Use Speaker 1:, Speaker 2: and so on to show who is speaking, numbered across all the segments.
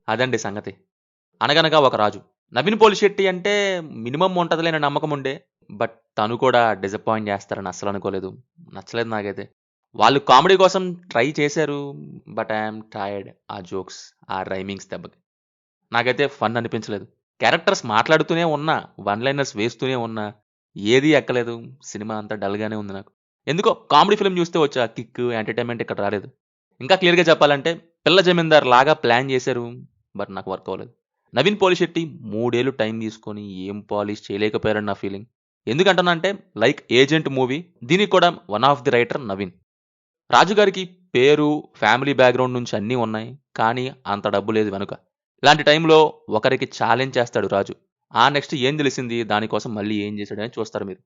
Speaker 1: అదండి సంగతి. 'అనగనగా ఒక రాజు.' 'నవీన్ పోలిశెట్టి' అంటే మినిమమ్ ఉంటదిలే అనే నమ్మకం ఉండే. బట్ తను కూడా డిసప్పాయింట్ చేస్తారని అస్సలనుకోలేదు. నచ్చలేదు నాకైతే. వాళ్ళు కామెడీ కోసం ట్రై చేశారు. బట్ ఐ యామ్ టైర్డ్ ఆ జోక్స్, ఆ రైమింగ్స్ దెబ్బకి. నాకైతే ఫన్ అనిపించలేదు. క్యారెక్టర్స్ మాట్లాడుతూనే ఉన్నా, వన్ లైనర్స్ వేస్తూనే ఉన్నా, ఏదీ ఎక్కలేదు. సినిమా అంతా డల్‌గానే ఉంది నాకు. ఎందుకో కామెడీ ఫిల్మ్ చూస్తే వచ్చే ఆ కిక్, ఎంటర్‌టైన్‌మెంట్ ఇక్కడ రాలేదు. ఇంకా క్లియర్‌గా చెప్పాలంటే 'పిల్ల జమీందార్' లాగా ప్లాన్ చేశారు. బట్ నాకు వర్క్ అవ్వలేదు. 'నవీన్ పోలిశెట్టి' 3 ఏళ్ళు టైం తీసుకొని ఏం పాలిష్ చేయలేకపోయారని నా ఫీలింగ్. ఎందుకంటున్నా అంటే లైక్ 'ఏజెంట్' మూవీ, దీనికి కూడా one of the writer Naveen. రాజుగారికి పేరు, ఫ్యామిలీ బ్యాక్‌గ్రౌండ్ నుంచి అన్నీ ఉన్నాయి. కానీ అంత డబ్బు లేదు వెనుక. ఇలాంటి టైంలో ఒకరికి ఛాలెంజ్ చేస్తాడు రాజు. ఆ నెక్స్ట్ ఏం తెలిసింది, దానికోసం మళ్ళీ ఏం చేశాడని చూస్తారు మీరు.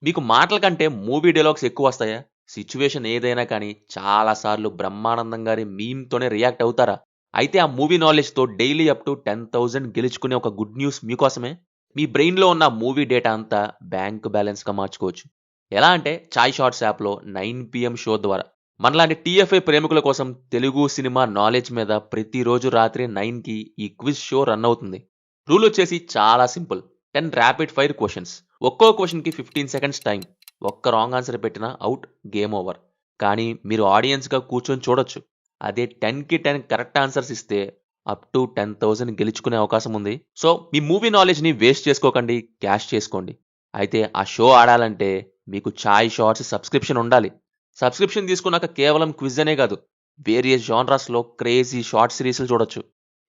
Speaker 1: మీకు మాటల కంటే మూవీ డైలాగ్స్ ఎక్కువొస్తాయా? సిట్యుయేషన్ ఏదైనా కానీ చాలా సార్లు బ్రహ్మానందం గారి మీమ్‌తోనే రియాక్ట్ అవుతారా? అయితే ఆ మూవీ నాలెడ్జ్‌తో డైలీ అప్ టు 10,000 గెలుచుకునే ఒక గుడ్ న్యూస్ మీకోసమే. మీ బ్రెయిన్‌లో ఉన్న మూవీ డేటా అంతా బ్యాంక్ బ్యాలెన్స్‌గా మార్చుకోవచ్చు. ఎలా అంటే చాయ్ షార్ట్స్ యాప్‌లో 9 పీఎం షో ద్వారా. మనలాంటి టీఎఫ్ఐ ప్రేమికుల కోసం తెలుగు సినిమా నాలెడ్జ్ మీద ప్రతిరోజు రాత్రి 9కి ఈ క్విజ్ షో రన్ అవుతుంది. రూల్ వచ్చేసి చాలా సింపుల్. 10 rapid fire questions. ఒక్కో క్వెషన్‌కి 15 సెకండ్స్ టైం. ఒక్క రాంగ్ ఆన్సర్ పెట్టినా ఔట్, గేమ్ ఓవర్. కానీ మీరు ఆడియన్స్‌గా కూర్చొని చూడొచ్చు. అదే 10కి 10 కరెక్ట్ ఆన్సర్స్ ఇస్తే అప్ టు 10,000 గెలుచుకునే అవకాశం ఉంది. సో, మీ మూవీ నాలెడ్జ్‌ని వేస్ట్ చేసుకోకండి, క్యాష్ చేసుకోండి. అయితే ఆ షో ఆడాలంటే మీకు చాయ్ షార్ట్స్ సబ్స్క్రిప్షన్ ఉండాలి. సబ్స్క్రిప్షన్ తీసుకున్నాక కేవలం క్విజ్ అనే కాదు, వేరియస్ జానరాస్‌లో క్రేజీ షార్ట్ సీరీస్‌లు చూడొచ్చు.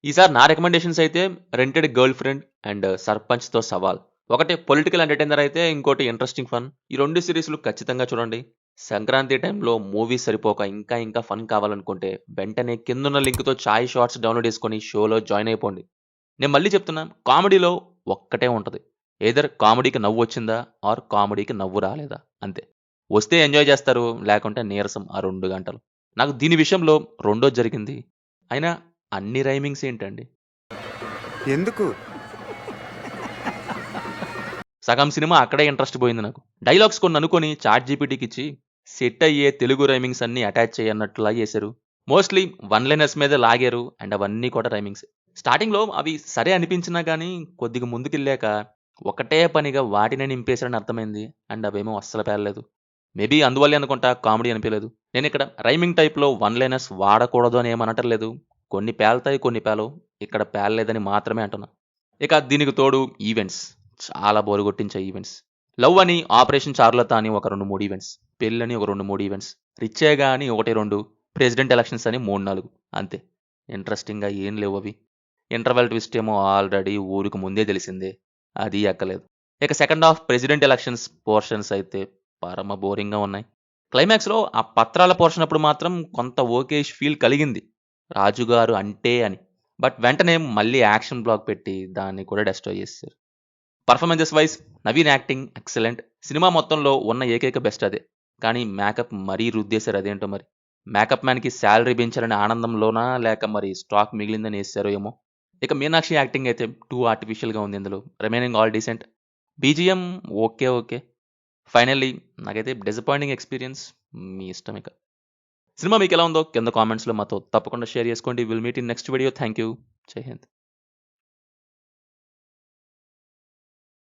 Speaker 1: ఈసారి నా రికమెండేషన్స్ అయితే 'రెంటెడ్ గర్ల్ ఫ్రెండ్' అండ్ 'సర్పంచ్‌తో సవాల్'. ఒకటి పొలిటికల్ ఎంటర్‌టైనర్ అయితే ఇంకోటి ఇంట్రెస్టింగ్ ఫన్. ఈ 2 సీరీస్‌లు ఖచ్చితంగా చూడండి. సంక్రాంతి టైంలో మూవీస్ సరిపోక ఇంకా ఇంకా ఫన్ కావాలనుకుంటే వెంటనే కిందున్న లింక్‌తో చాయ్ షార్ట్స్ డౌన్‌లోడ్ చేసుకొని షోలో జాయిన్ అయిపోండి. నేను మళ్ళీ చెప్తున్నా, కామెడీలో ఒక్కటే ఉంటది. ఎయిదర్ కామెడీకి నవ్వొచ్చిందా ఆర్ కామెడీకి నవ్వు రాలేదా అంతే. వస్తే ఎంజాయ్ చేస్తారు, లేకుంటే నీరసం ఆ 2 గంటలు. నాకు దీని విషయంలో రెండోది జరిగింది. అయినా అన్ని రైమింగ్స్ ఏంటండి?
Speaker 2: ఎందుకు?
Speaker 1: సగం సినిమా అక్కడే ఇంట్రెస్ట్ పోయింది నాకు. డైలాగ్స్ కొన్ని అనుకోని చాట్‌జీపీటీకిచ్చి సెట్ అయ్యే తెలుగు రైమింగ్స్ అన్నీ అటాచ్ చేయన్నట్టులా చేశారు. మోస్ట్‌లీ వన్ లైనర్స్ మీదే లాగారు అండ్ అవన్నీ కూడా రైమింగ్సే. స్టార్టింగ్‌లో అవి సరే అనిపించినా గానీ కొద్దిగా ముందుకెళ్ళాక ఒకటే పనిగా వాటినే నింపేశారని అర్థమైంది. అండ్ అవేమో అస్సలు పేలలేదు. మేబీ అందువల్లే అనుకుంటా కామెడీ అనిపియలేదు. నేనిక్కడ రైమింగ్ టైప్‌లో వన్ లైనర్స్ వాడకూడదు అని ఏమనటం లేదు. కొన్ని పేలుతాయి, కొన్ని పేలవు. ఇక్కడ పేలలేదని మాత్రమే అంటున్నా. ఇక దీనికి తోడు ఈవెంట్స్. చాలా బోర్ కొట్టించే ఈవెంట్స్. లవ్ అని 'ఆపరేషన్ చారులత' అని ఒక 2, 3 ఈవెంట్స్. పెళ్ళని ఒక 2, 3 ఈవెంట్స్. రిచ్చేగా అని 1, 2. ప్రెసిడెంట్ ఎలక్షన్స్ అని 3, 4. అంతే. ఇంట్రెస్టింగ్‌గా ఏం లేవవి. ఇంటర్వెల్ ట్విస్ట్ ఏమో ఆల్రెడీ ఊరికి ముందే తెలిసిందే. అది ఎక్కలేదు. ఇక second half president elections portions అయితే పరమ బోరింగ్‌గా ఉన్నాయి. క్లైమాక్స్‌లో ఆ పత్రాల పోర్షన్ అప్పుడు మాత్రం కొంత ఓకేష్ ఫీల్ కలిగింది. రాజుగారు అంటే అని. బట్ వెంటనే మళ్ళీ యాక్షన్ బ్లాక్ పెట్టి దాన్ని కూడా డెస్ట్రాయ్ చేసేసారు. Performances wise Naveen acting excellent. Cinema మొత్తంలో ఉన్న ఏకైక బెస్ట్ అదే. కానీ మేకప్ మరీ రుద్దేశారు అదేంటో మరి. మేకప్ మ్యాన్‌కి సాలరీ పెంచారనే ఆనందంలోనా లేక మరి స్టాక్ మిగిలిందని ఏసారో ఏమో. ఇక మీనాక్షి యాక్టింగ్ అయితే టూ ఆర్టిఫిషియల్‌గా ఉంది ఇందులో. Remaining all decent. BGM okay. Okay. Finally నాకైతే డిసప్పాయింటింగ్ ఎక్స్‌పీరియన్స్. మీ ఇష్టం ఇక. సినిమా మీకెలా ఉందో కింద కామెంట్స్‌లో మాతో తప్పకుండా షేర్ చేసుకోండి. Will meet in next video. Thank you. జై హింద్.